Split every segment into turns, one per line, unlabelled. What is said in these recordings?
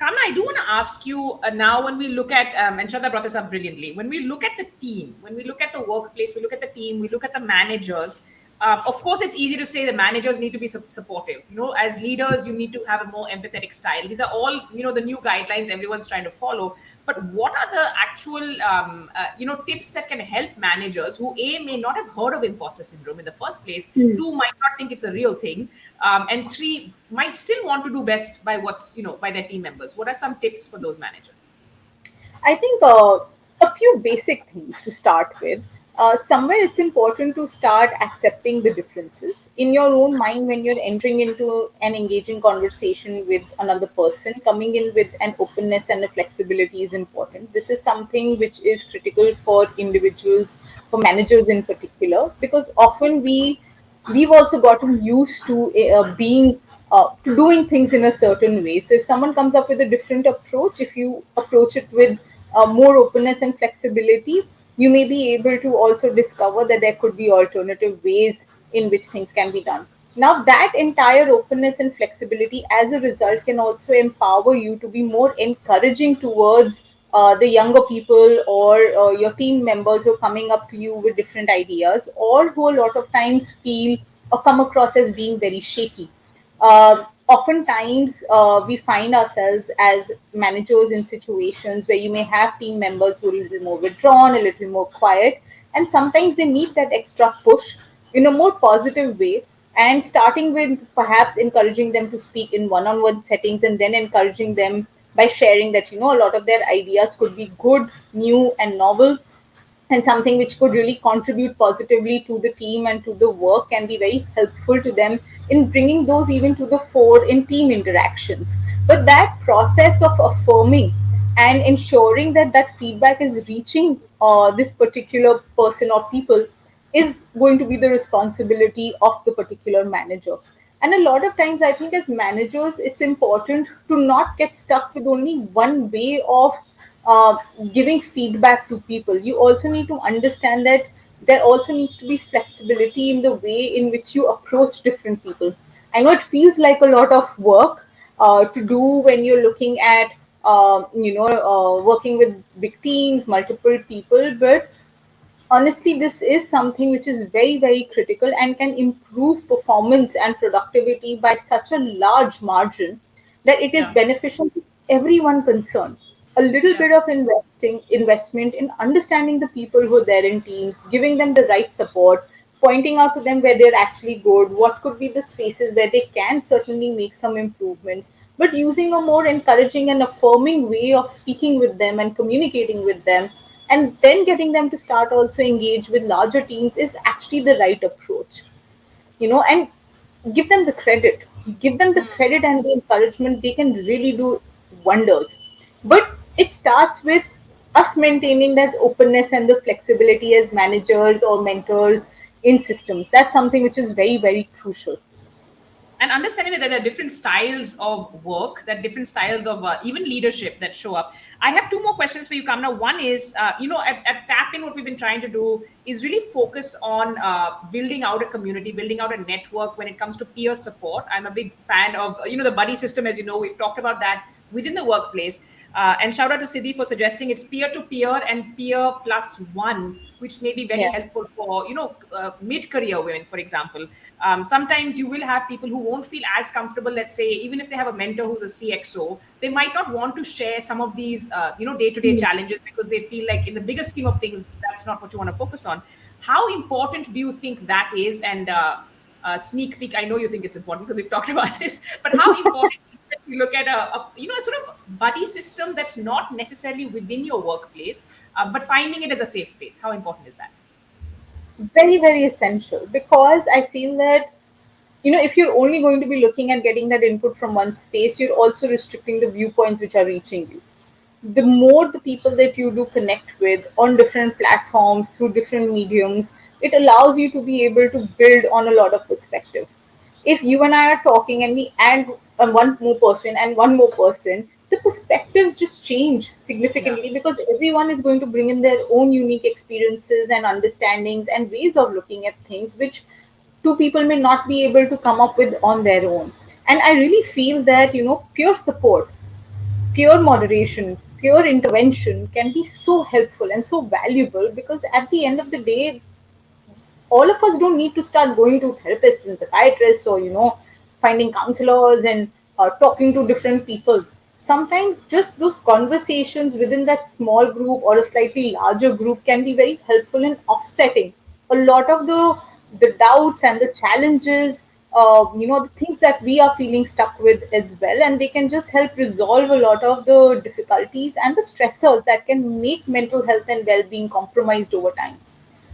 Kamna, I do want to ask you now when we look at, and Shraddha brought this up brilliantly, when we look at the team, when we look at the workplace, we look at the team, we look at the managers. Of course, it's easy to say the managers need to be supportive. As leaders, you need to have a more empathetic style. These are all, the new guidelines everyone's trying to follow. But what are the actual, tips that can help managers who A, may not have heard of imposter syndrome in the first place, two, might not think it's a real thing, and three, might still want to do best by by their team members? What are some tips for those managers?
I think a few basic things to start with. Somewhere it's important to start accepting the differences in your own mind when you're entering into an engaging conversation with another person. Coming in with an openness and a flexibility is important. This is something which is critical for individuals, for managers in particular, because often we've also gotten used to being to doing things in a certain way. So if someone comes up with a different approach, if you approach it with more openness and flexibility, you may be able to also discover that there could be alternative ways in which things can be done. Now, that entire openness and flexibility as a result can also empower you to be more encouraging towards the younger people, or your team members who are coming up to you with different ideas, or who a lot of times feel or come across as being very shaky. Oftentimes, we find ourselves as managers in situations where you may have team members who are a little more withdrawn, a little more quiet, and sometimes they need that extra push in a more positive way. And starting with perhaps encouraging them to speak in one on one settings, and then encouraging them by sharing that, a lot of their ideas could be good, new, and novel, and something which could really contribute positively to the team and to the work, can be very helpful to them in bringing those even to the fore in team interactions. But that process of affirming and ensuring that that feedback is reaching this particular person or people is going to be the responsibility of the particular manager. And a lot of times, I think as managers, it's important to not get stuck with only one way of uh, giving feedback to people. You also need to understand that there also needs to be flexibility in the way in which you approach different people. I know it feels like a lot of work to do when you're looking at working with big teams, multiple people, but honestly, this is something which is very, very critical and can improve performance and productivity by such a large margin that it is
Yeah,
beneficial to everyone concerned. A little
yeah.
bit of investment in understanding the people who are there in teams, giving them the right support, pointing out to them where they're actually good, what could be the spaces where they can certainly make some improvements, but using a more encouraging and affirming way of speaking with them and communicating with them, and then getting them to start also engage with larger teams is actually the right approach. And give them the credit, and the encouragement. They can really do wonders. But it starts with us maintaining that openness and the flexibility as managers or mentors in systems. That's something which is very, very crucial.
And understanding that there are different styles of work, that different styles of even leadership that show up. I have two more questions for you, Kamna. One is, at Tap In, what we've been trying to do is really focus on building out a community, building out a network when it comes to peer support. I'm a big fan of, the buddy system, as you know, we've talked about that within the workplace. And shout out to Siddhi for suggesting it's peer to peer and peer plus one, which may be very
Yeah.
helpful for mid-career women, for example. Sometimes you will have people who won't feel as comfortable. Let's say even if they have a mentor who's a CXO, they might not want to share some of these day-to-day challenges because they feel like in the bigger scheme of things that's not what you want to focus on. How important do you think that is? And sneak peek, I know you think it's important because we've talked about this, but how important is it that you look at a sort of buddy system that's not necessarily within your workplace, but finding it as a safe space? How important is that?
Very, very essential, because I feel that, if you're only going to be looking at getting that input from one space, you're also restricting the viewpoints which are reaching you. The more the people that you do connect with on different platforms through different mediums, it allows you to be able to build on a lot of perspective. If you and I are talking and we add one more person and one more person, the perspectives just change
Yeah.
significantly, because everyone is going to bring in their own unique experiences and understandings and ways of looking at things, which two people may not be able to come up with on their own. And I really feel that, pure moderation, pure intervention can be so helpful and so valuable, because at the end of the day, all of us don't need to start going to therapists and psychiatrists, or finding counselors and talking to different people. Sometimes just those conversations within that small group or a slightly larger group can be very helpful in offsetting a lot of the doubts and the challenges, the things that we are feeling stuck with as well, and they can just help resolve a lot of the difficulties and the stressors that can make mental health and well-being compromised over time.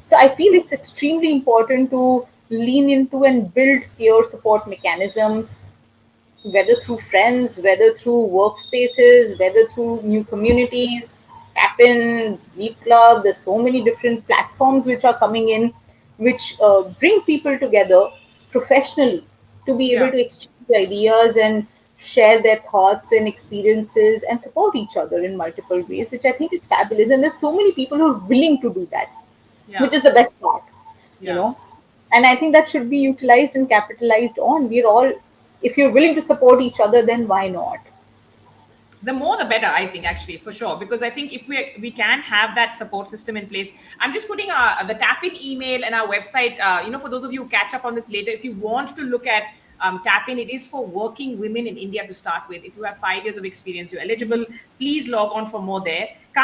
So I feel it's extremely important to lean into and build peer support mechanisms, whether through friends, whether through workspaces, whether through new communities, tap in, Leap Club. There's so many different platforms which are coming in, which bring people together professionally to be able
Yeah.
to exchange ideas and share their thoughts and experiences and support each other in multiple ways, which I think is fabulous. And there's so many people who are willing to do that,
Yeah.
which is the best part, you
Yeah.
know. And I think that should be utilized and capitalized on. We're all, if you're willing to support each other, then why not?
The more the better, I think, actually, for sure, because I think if we can have that support system in place. I'm just putting the tap in email and our website, for those of you who catch up on this later, if you want to look at tap in, it is for working women in India to start with. If you have 5 years of experience, you're eligible. Please log on for more there.